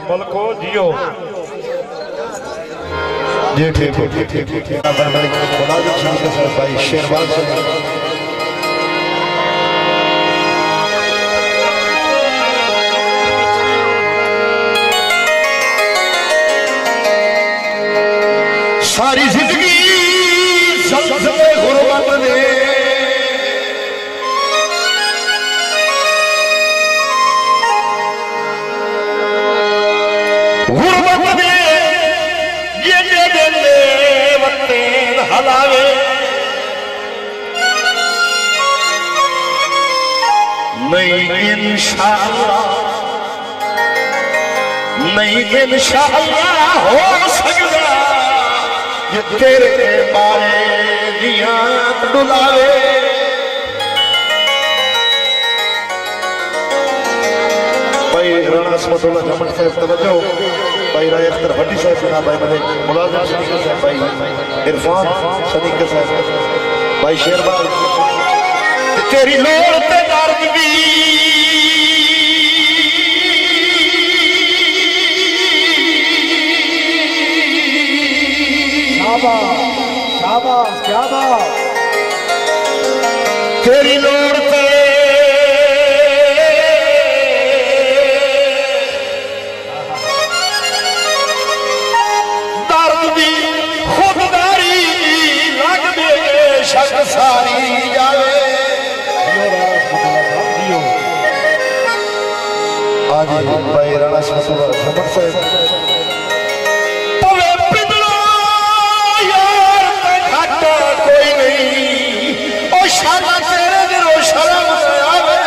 मलको जियो जी ठीक भाई शेरवाल सारी जिंदगी ज़ल्ज़ले गुरबत ने हलावे नहीं इंशाअल्लाह हो सकता ये तेरे बारे दिया डुलावे भाई राणा असमतुल्लाह जमन साहब तवज्जो भाई राय अख्तर भट्टी साहब जनाब भाई मलिक मुलाजिम सदीक़ साहब भाई इरफान सदीक़ साहब भाई शेरबाल तेरी लोड़ पे दर्द भी शाबाश शाबाश क्या बात तेरी लोड़ पे सारी जावे आज भाई राणा असमतुल्लाह जमन साहब कोई नहीं ओ शाला तेरे दिलो शर्म आवे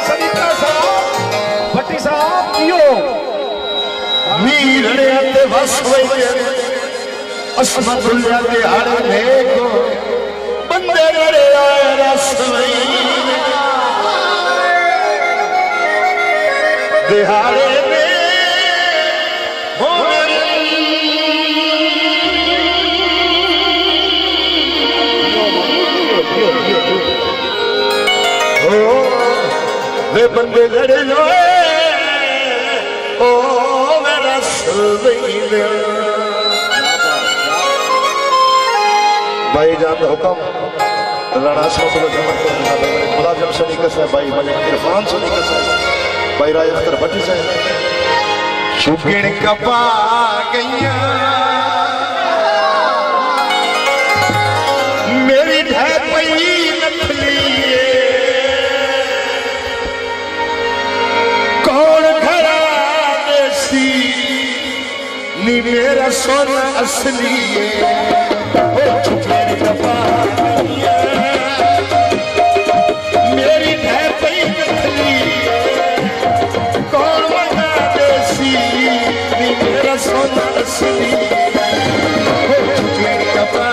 सदीक़ा साहब भट्टी साहब जियो वीर रे ते वस वई असमतुल्लाह के हर देखो बंदे लड़े आए रसवई दिहाड़े में हो वे बंदे लड़े लोए ओ वे रसवई भाई जान हुक्म राणा असमतुल्लाह जमन साहब मुलाजिम सदीक़ साहब भाई मलिक इरफान सदीक़ साहब भाई राय अख्तर भट्टी साहब चुगण कपा गईया मेरी ढह पई नथली कौन घरा देसी नी मेरा सोना असली मेरी ढह पई नथली कौन बना देसी मेरा सोना असली कपा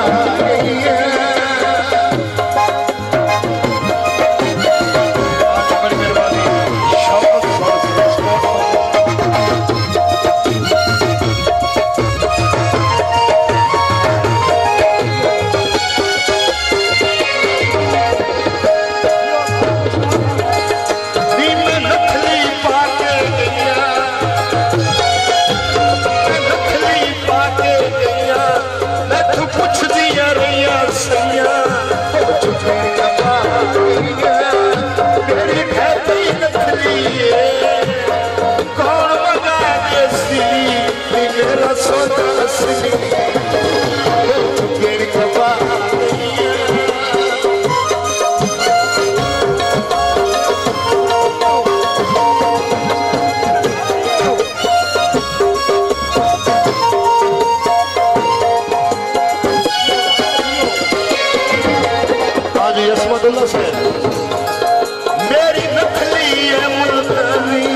मेरी नखली है मुल्तानी,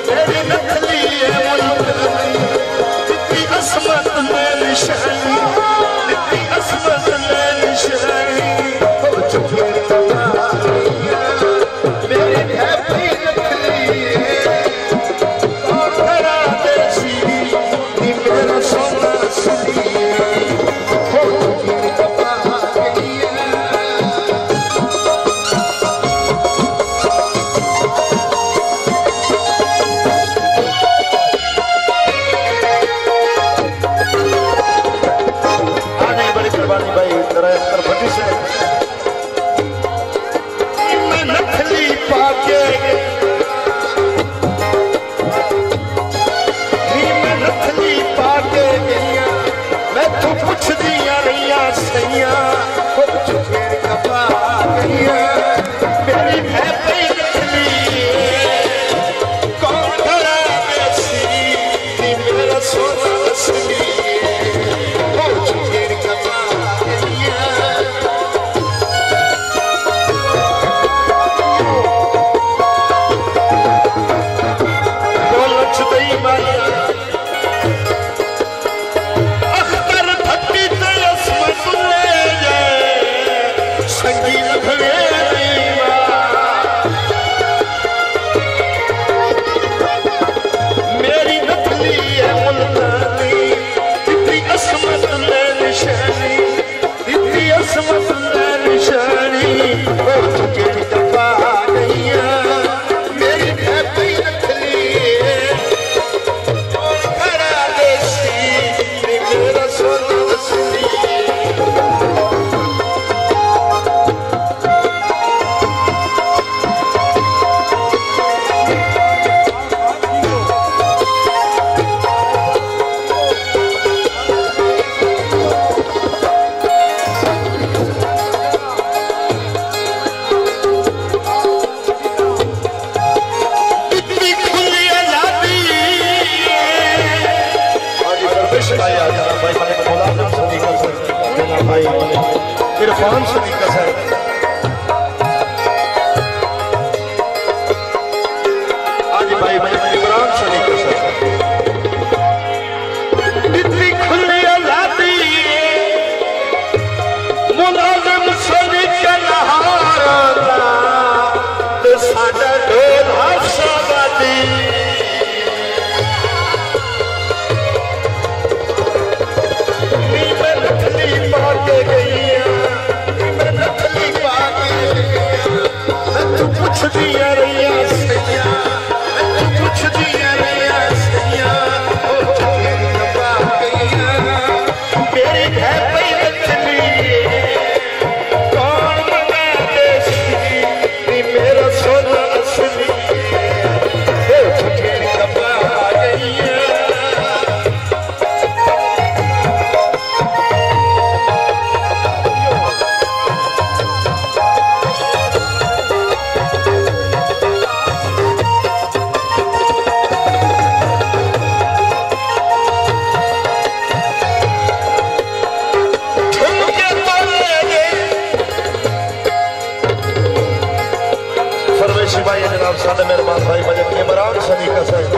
मेरी नखली है मुल्तानी, इतनी असमत में निशानी, इतनी असमत में निशानी, हो चुके मेरी हैप्पी नखली है, और खरा देसी नी मेरा सोना असली है, हो चुके इरफान शरीका साहब आज भाई इमरान शरीका साहब इतनी खुली आजादी मुलाजिम शरीका नहारा तो साडा ढोल हफ्साबादी भाई जनाब सादा मेहरबान भाई मजे इमरान शरीका साहब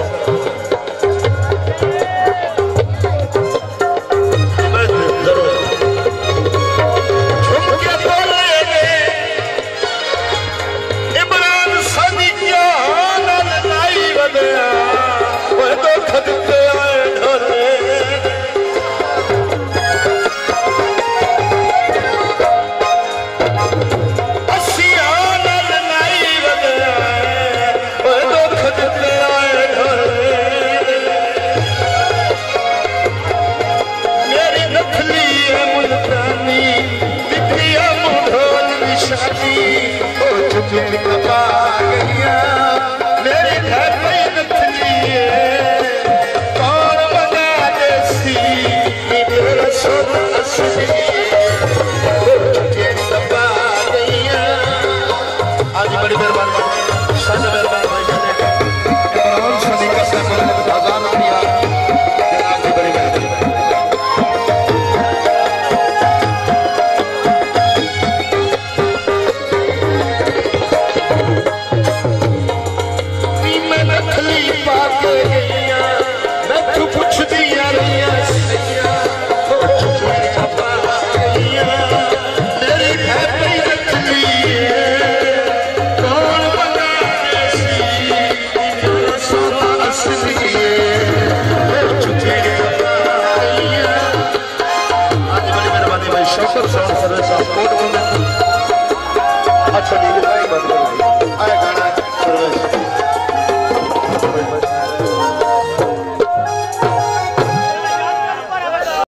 मेरी